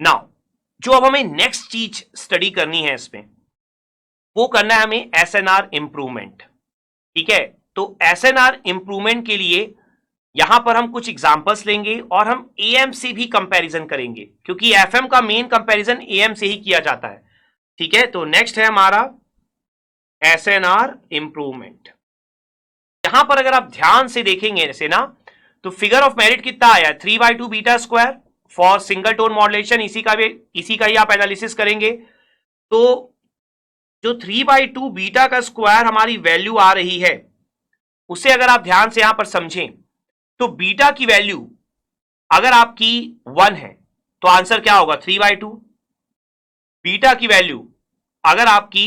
Now जो अब हमें नेक्स्ट चीज स्टडी करनी है इसमें, वो करना है हमें एसएनआर इंप्रूवमेंट। ठीक है, तो एसएनआर इंप्रूवमेंट के लिए यहां पर हम कुछ एग्जांपल्स लेंगे और हम एएम से भी कंपैरिजन करेंगे, क्योंकि एफएम का मेन कंपैरिजन एएम से ही किया जाता है। ठीक है, तो नेक्स्ट है हमारा एसएनआर इंप्रूवमेंट। यहां पर अगर आप ध्यान से देखेंगे ऐसे ना, तो फिगर ऑफ मेरिट कितना आया, 3/2 beta square for single tone modulation. इसी का ही आप एनालिसिस करेंगे। तो जो 3/2 बीटा का स्क्वायर हमारी वैल्यू आ रही है, उसे अगर आप ध्यान से यहां पर समझें, तो बीटा की वैल्यू अगर आपकी 1 है तो आंसर क्या होगा, 3/2। बीटा की वैल्यू अगर आपकी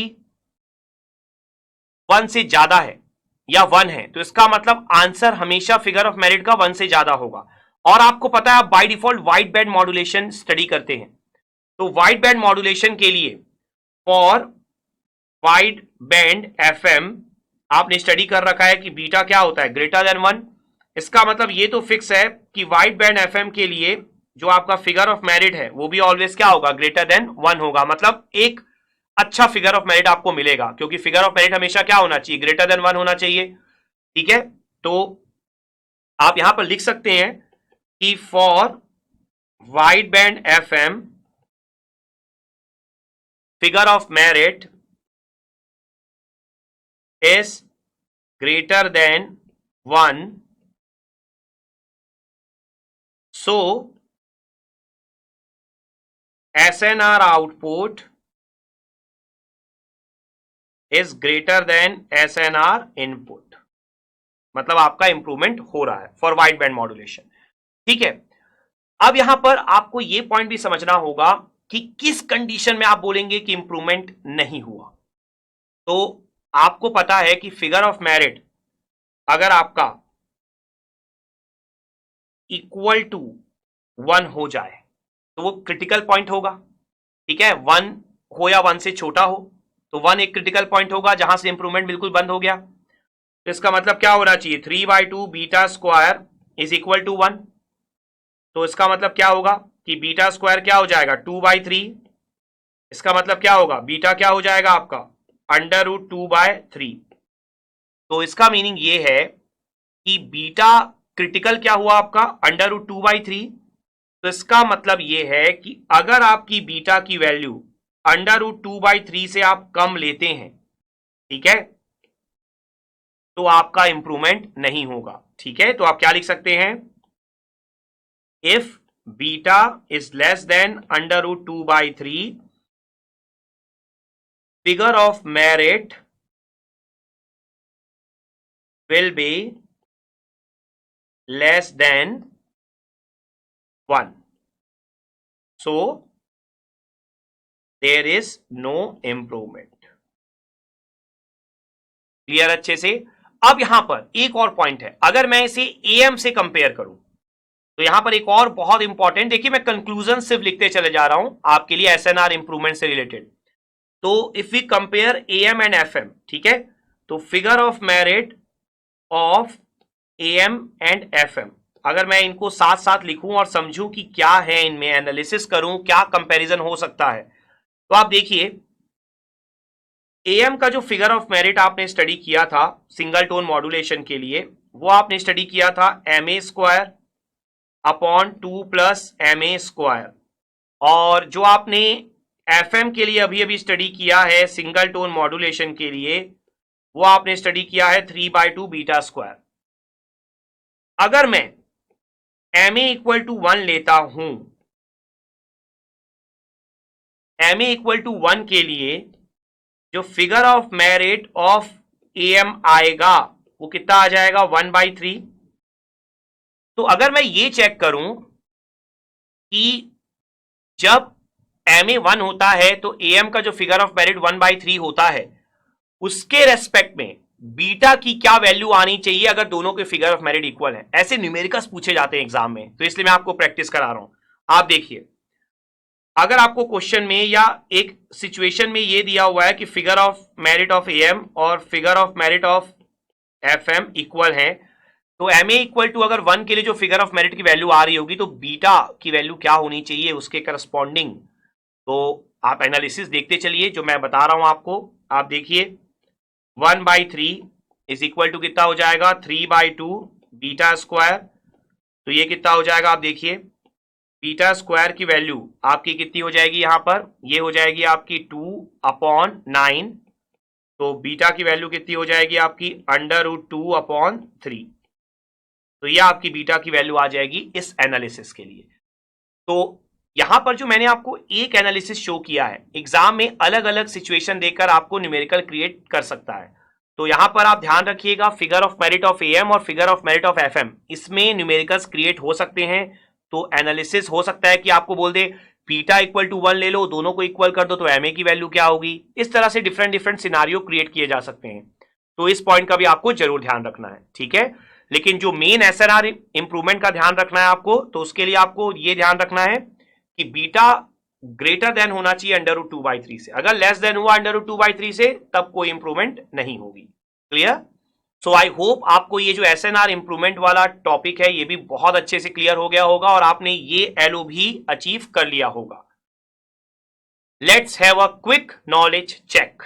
1 से ज्यादा है या 1 है, तो इसका मतलब आंसर हमेशा फिगर ऑफ मेरिट का 1 से ज्यादा होगा। और आपको पता है आप by default wide band modulation study करते हैं, तो वाइड बैंड मॉड्यूलेशन के लिए फॉर वाइड बैंड एफएम आपने स्टडी कर रखा है कि बीटा क्या होता है, ग्रेटर देन 1। इसका मतलब ये तो फिक्स है कि वाइड बैंड एफएम के लिए जो आपका फिगर ऑफ मेरिट है वो भी ऑलवेज क्या होगा, ग्रेटर देन 1 होगा। मतलब एक अच्छा फिगर ऑफ मेरिट आपको मिलेगा, क्योंकि फिगर ऑफ मेरिट हमेशा क्या होना चाहिए, ग्रेटर देन 1 होना चाहिए। ठीक है, तो आप यहां पर लिख सकते हैं कि for wide band FM figure of merit is greater than 1, so SNR output is greater than SNR input। मतलब आपका इंप्रूवमेंट हो रहा है फॉर वाइड बैंड मॉड्यूलेशन। ठीक है, अब यहां पर आपको यह पॉइंट भी समझना होगा कि किस कंडीशन में आप बोलेंगे कि इंप्रूवमेंट नहीं हुआ। तो आपको पता है कि फिगर ऑफ मेरिट अगर आपका इक्वल टू 1 हो जाए तो वो क्रिटिकल पॉइंट होगा। ठीक है, 1 हो या 1 से छोटा हो, तो 1 एक क्रिटिकल पॉइंट होगा जहां से इंप्रूवमेंट बिल्कुल बंद हो गया। तो इसका मतलब क्या होना चाहिए, 3/2 beta square is equal to 1। तो इसका मतलब क्या होगा कि बीटा स्क्वायर क्या हो जाएगा, 2/3। इसका मतलब क्या होगा, बीटा क्या हो जाएगा आपका, √2/3। तो इसका मीनिंग ये है कि बीटा क्रिटिकल क्या हुआ आपका, √2/3। तो इसका मतलब ये है कि अगर आपकी बीटा की वैल्यू √2/3 से आप कम लेते हैं, ठीक है, तो आपका इंप्रूवमेंट नहीं होगा। ठीक है, तो आप क्या लिख सकते हैं, if beta is less than √2/3 figure of merit will be less than 1, so there is no improvement। Clear अच्छे से। अब यहां पर एक और पॉइंट है, अगर मैं इसे एएम से कंपेयर करूं तो यहां पर एक और बहुत इंपॉर्टेंट, देखिए मैं कंक्लूजन सिर्फ लिखते चले जा रहा हूं आपके लिए एसएनआर इंप्रूवमेंट से रिलेटेड। तो if we compare AM and FM, ठीक है, तो figure of merit of AM and FM, अगर मैं इनको साथ साथ लिखूं और समझूं कि क्या है इनमें, एनालिसिस करूं क्या कंपैरिजन हो सकता है, तो आप देखिए एएम का जो फिगर ऑफ मेरिट आपने स्टडी किया था सिंगल टोन मॉड्यूलेशन के लिए, वो आपने स्टडी किया था MA² अपॉन 2 + MA²। और जो आपने एफएम के लिए अभी अभी स्टडी किया है सिंगल टोन मॉड्यूलेशन के लिए, वो आपने स्टडी किया है 3/2 बीटा स्क्वायर। अगर मैं MA = 1 लेता हूं, MA = 1 के लिए जो figure of merit of am आएगा वो कितना आ जाएगा, 1/3। तो अगर मैं ये चेक करूं कि जब MA 1 होता है तो एएम का जो फिगर ऑफ मेरिट 1/3 होता है, उसके रेस्पेक्ट में बीटा की क्या वैल्यू आनी चाहिए अगर दोनों के फिगर ऑफ मेरिट इक्वल है। ऐसे न्यूमेरिकल्स पूछे जाते हैं एग्जाम में, तो इसलिए मैं आपको प्रैक्टिस करा रहा हूं। आप देखिए, अगर आपको क्वेश्चन में या एक सिचुएशन में ये दिया हुआ है कि figure of merit of AM और figure of merit of FM equal है, तो एम ए इक्वल टू अगर 1 के लिए जो फिगर ऑफ मेरिट की वैल्यू आ रही होगी तो बीटा की वैल्यू क्या होनी चाहिए उसके करस्पॉन्डिंग। तो आप एनालिसिस देखते चलिए जो मैं बता रहा हूं आपको। आप देखिए 1/3 इज इक्वल टू कितना हो जाएगा 3/2 बीटा स्क्वायर। तो ये कितना हो जाएगा आप देखिए, बीटा स्क्वायर की वैल्यू आपकी कितनी हो जाएगी यहां पर, ये हो जाएगी आपकी 2/9। तो बीटा की वैल्यू कितनी हो जाएगी आपकी √2/3। तो ये आपकी बीटा की वैल्यू आ जाएगी इस एनालिसिस के लिए। तो यहां पर जो मैंने आपको एक एनालिसिस शो किया है, एग्जाम में अलग अलग सिचुएशन देकर आपको न्यूमेरिकल क्रिएट कर सकता है। तो यहां पर आप ध्यान रखिएगा, figure of merit of AM और figure of merit of FM, इसमें न्यूमेरिकल्स क्रिएट हो सकते हैं। तो एनालिसिस हो सकता है कि आपको बोल दे बीटा इक्वल टू 1 ले लो, दोनों को इक्वल कर दो तो एमए की वैल्यू क्या होगी। इस तरह से डिफरेंट डिफरेंट सिनारियो क्रिएट किए जा सकते हैं। तो इस पॉइंट का भी आपको जरूर ध्यान रखना है, ठीक है। लेकिन जो मेन एसएनआर इंप्रूवमेंट का ध्यान रखना है आपको, तो उसके लिए आपको यह ध्यान रखना है कि बीटा ग्रेटर देन होना चाहिए √2/3 से। अगर लेस देन हुआ √2/3 से तब कोई इंप्रूवमेंट नहीं होगी। क्लियर। सो आई होप आपको ये जो एसएनआर इंप्रूवमेंट वाला टॉपिक है ये भी बहुत अच्छे से क्लियर हो गया होगा और आपने ये एलओ भी अचीव कर लिया होगा। Let's have a quick knowledge check.